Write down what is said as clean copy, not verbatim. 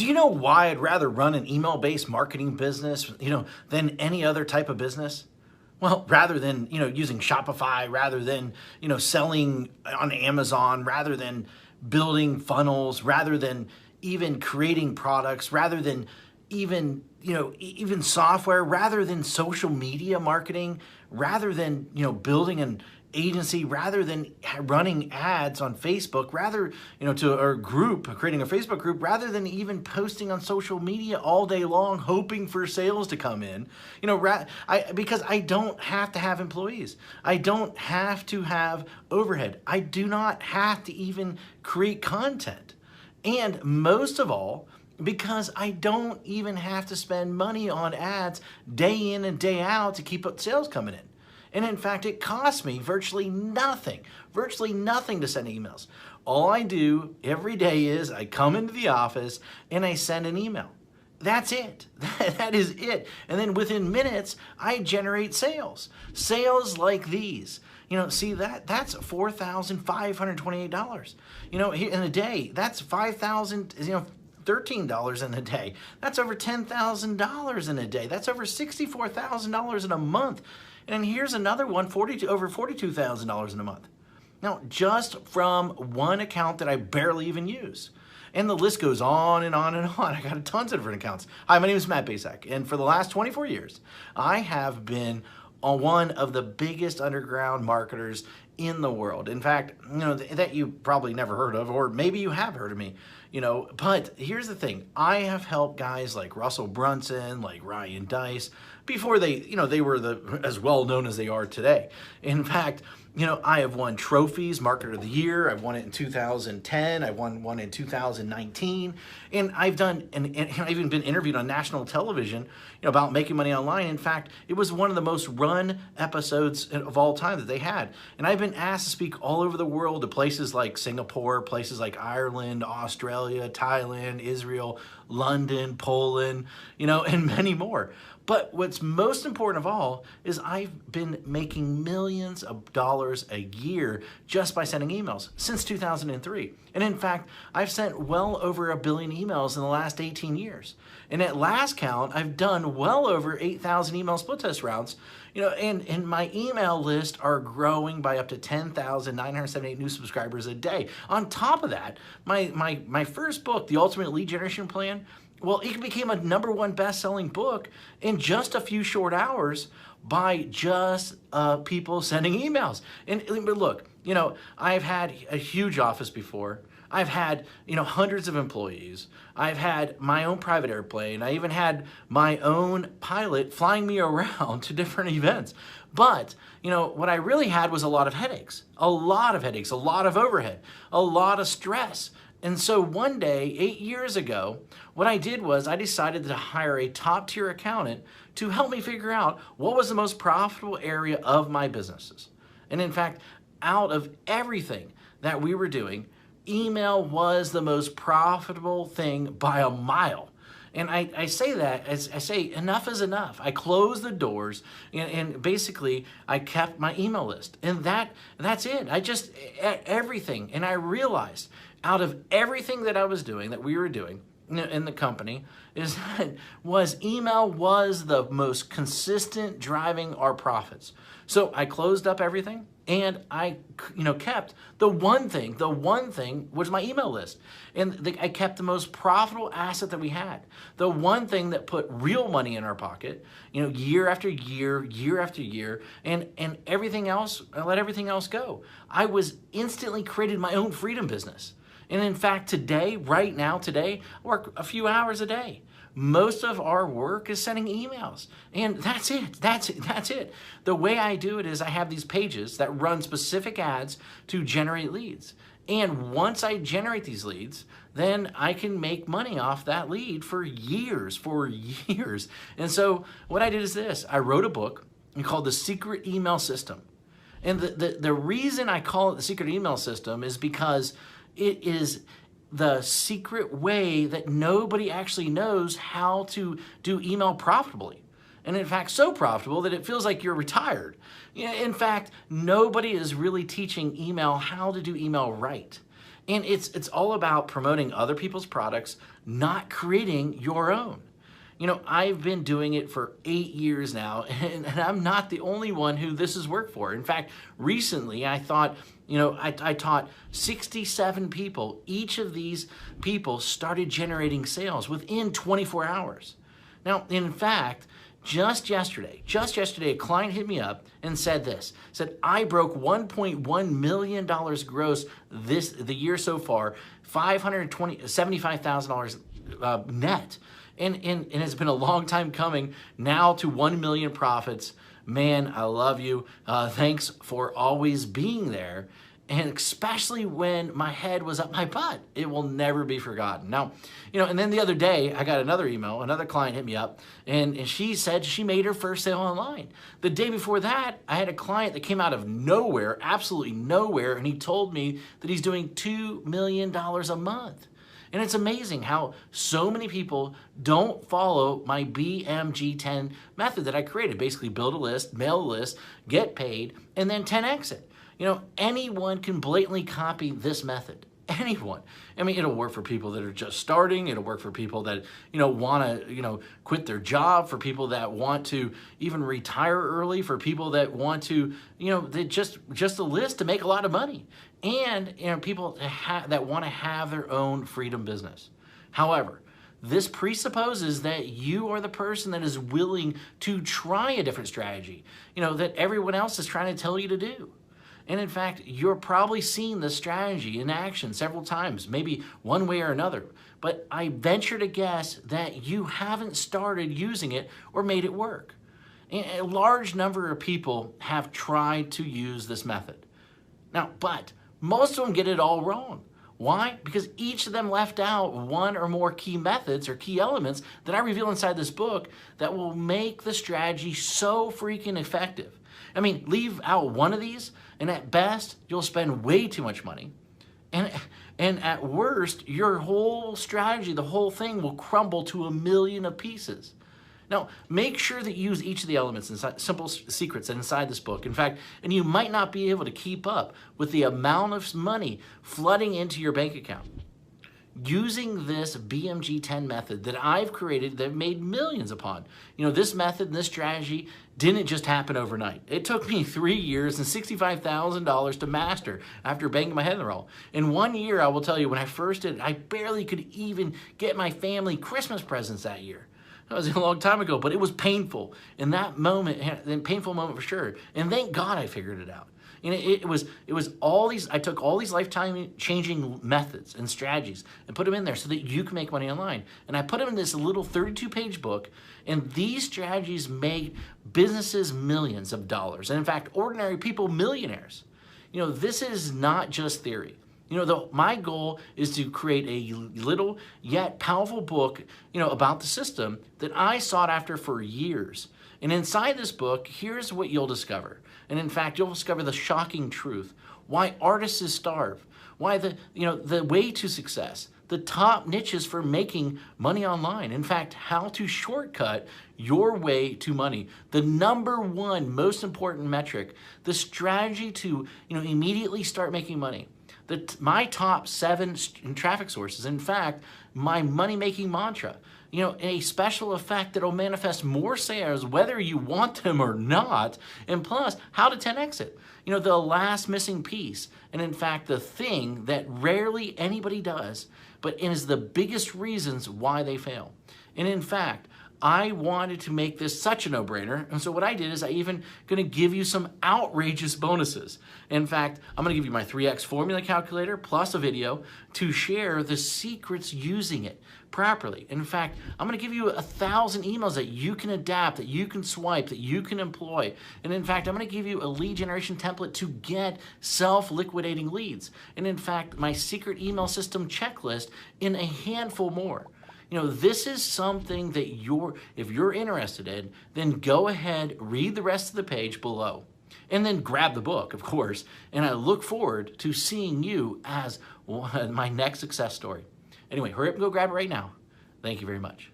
Do you know why I'd rather run an email-based marketing business, than any other type of business? Well, rather than, using Shopify, rather than, selling on Amazon, rather than building funnels, rather than even creating products, rather than even software, rather than social media marketing, rather than, building an agency, rather than running ads on Facebook, rather, to our group, creating a Facebook group, rather than even posting on social media all day long, hoping for sales to come in, because I don't have to have employees. I don't have to have overhead. I do not have to even create content. And most of all, because I don't even have to spend money on ads day in and day out to keep sales coming in. And in fact, it costs me virtually nothing to send emails. All I do every day is I come into the office and I send an email. That's it. That is it. And then within minutes, I generate sales. Sales like these. See that's $4,528. In a day, that's $5,000, $13 in a day. That's over $10,000 in a day. That's over $64,000 in a month. And here's another one, over $42,000 in a month. Now, just from one account that I barely even use. And the list goes on and on and on. I got tons of different accounts. Hi, my name is Matt Basak, and for the last 24 years, I have been one of the biggest underground marketers in the world. In fact, that you probably never heard of, or maybe you have heard of me, but here's the thing. I have helped guys like Russell Brunson, like Ryan Deiss, before they were as well known as they are today. In fact, I have won trophies, Marketer of the Year. I've won it in 2010. I won one in 2019. And I've even been interviewed on national television, about making money online. In fact, it was one of the most run episodes of all time that they had. And I've been asked to speak all over the world to places like Singapore, places like Ireland, Australia, Thailand, Israel, London, Poland, and many more. But what's most important of all is I've been making millions of dollars a year just by sending emails since 2003. And in fact, I've sent well over 1 billion emails in the last 18 years. And at last count, I've done well over 8,000 email split test rounds. And my email list are growing by up to 10,978 new subscribers a day. On top of that, my first book, The Ultimate Lead Generation Plan, well, it became a #1 best-selling book in just a few short hours by just people sending emails. But look, I've had a huge office before. I've had, hundreds of employees. I've had my own private airplane. I even had my own pilot flying me around to different events. But, what I really had was a lot of headaches, a lot of overhead, a lot of stress. And so one day, 8 years ago, what I did was I decided to hire a top-tier accountant to help me figure out what was the most profitable area of my businesses. And in fact, out of everything that we were doing, email was the most profitable thing by a mile. And I say that, as I say, enough is enough. I closed the doors and basically I kept my email list. And that's it. Everything. And I realized out of everything that I was doing, that we were doing in the company, email was the most consistent driving our profits. So I closed up everything and I kept the one thing was my email list. And I kept the most profitable asset that we had. The one thing that put real money in our pocket, year after year, and everything else, I let everything else go. I was instantly created my own freedom business. And in fact, right now, I work a few hours a day. Most of our work is sending emails. And that's it. The way I do it is I have these pages that run specific ads to generate leads. And once I generate these leads, then I can make money off that lead for years. And so what I did is this. I wrote a book called The Secret Email System. And the reason I call it The Secret Email System is because it is the secret way that nobody actually knows how to do email profitably. And in fact, so profitable that it feels like you're retired. In fact, nobody is really teaching email how to do email right. And it's all about promoting other people's products, not creating your own. You know, I've been doing it for 8 years now, and I'm not the only one who this has worked for. In fact, recently I thought, you know, I taught 67 people. Each of these people started generating sales within 24 hours. Now, in fact, just yesterday, a client hit me up and said this, said, I broke $1.1 million gross the year so far, $75,000 net. And it's been a long time coming now to 1 million profits. Man, I love you. Thanks for always being there. And especially when my head was up my butt, it will never be forgotten. Now, you know, and then the other day I got another email, another client hit me up, and she said she made her first sale online. The day before that, I had a client that came out of nowhere, absolutely nowhere, and he told me that he's doing $2 million a month. And it's amazing how so many people don't follow my BMG10 method that I created. Basically build a list, mail a list, get paid, and then 10x it. You know, anyone can blatantly copy this method. Anyone. I mean, it'll work for people that are just starting. It'll work for people that, you know, want to, you know, quit their job, for people that want to even retire early, for people that want to, you know, they just a list to make a lot of money. And, you know, people that want to have their own freedom business. However, this presupposes that you are the person that is willing to try a different strategy, you know, that everyone else is trying to tell you to do. And in fact, you're probably seen this strategy in action several times, maybe one way or another. But I venture to guess that you haven't started using it or made it work. And a large number of people have tried to use this method. Now, but most of them get it all wrong. Why? Because each of them left out one or more key methods or key elements that I reveal inside this book that will make the strategy so freaking effective. I mean, leave out one of these, and at best, you'll spend way too much money. And at worst, your whole strategy, the whole thing will crumble to a million of pieces. Now, make sure that you use each of the elements, inside, simple secrets inside this book. In fact, and you might not be able to keep up with the amount of money flooding into your bank account. Using this BMG10 method that I've created that I've made millions upon. You know, this method and this strategy didn't just happen overnight. It took me 3 years and $65,000 to master after banging my head in the wall. In 1 year, I will tell you, when I first did it, I barely could even get my family Christmas presents that year. That was a long time ago, but it was painful. In that moment, a painful moment for sure. And thank God I figured it out. And it was all these, I took all these lifetime changing methods and strategies and put them in there so that you can make money online. And I put them in this little 32-page book, and these strategies made businesses millions of dollars. And in fact, ordinary people millionaires. You know, this is not just theory. You know, my goal is to create a little yet powerful book, you know, about the system that I sought after for years. And inside this book, here's what you'll discover. And in fact, you'll discover the shocking truth. Why artists starve. Why the way to success. The top niches for making money online. In fact, how to shortcut your way to money. The #1 most important metric. The strategy to, you know, immediately start making money. My top 7 traffic sources. In fact, my money-making mantra. You know, a special effect that will manifest more sales whether you want them or not, and plus, how to 10x it. You know, the last missing piece, and in fact, the thing that rarely anybody does, but it is the biggest reasons why they fail. And in fact, I wanted to make this such a no-brainer, and so what I did is I even gonna give you some outrageous bonuses. In fact, I'm gonna give you my 3x formula calculator plus a video to share the secrets using it properly. In fact, I'm gonna give you 1,000 emails that you can adapt, that you can swipe, that you can employ. And in fact, I'm gonna give you a lead generation template to get self-liquidating leads. And in fact, my secret email system checklist in a handful more. You know, this is something that if you're interested in, then go ahead, read the rest of the page below, and then grab the book, of course. And I look forward to seeing you as my next success story. Anyway, hurry up and go grab it right now. Thank you very much.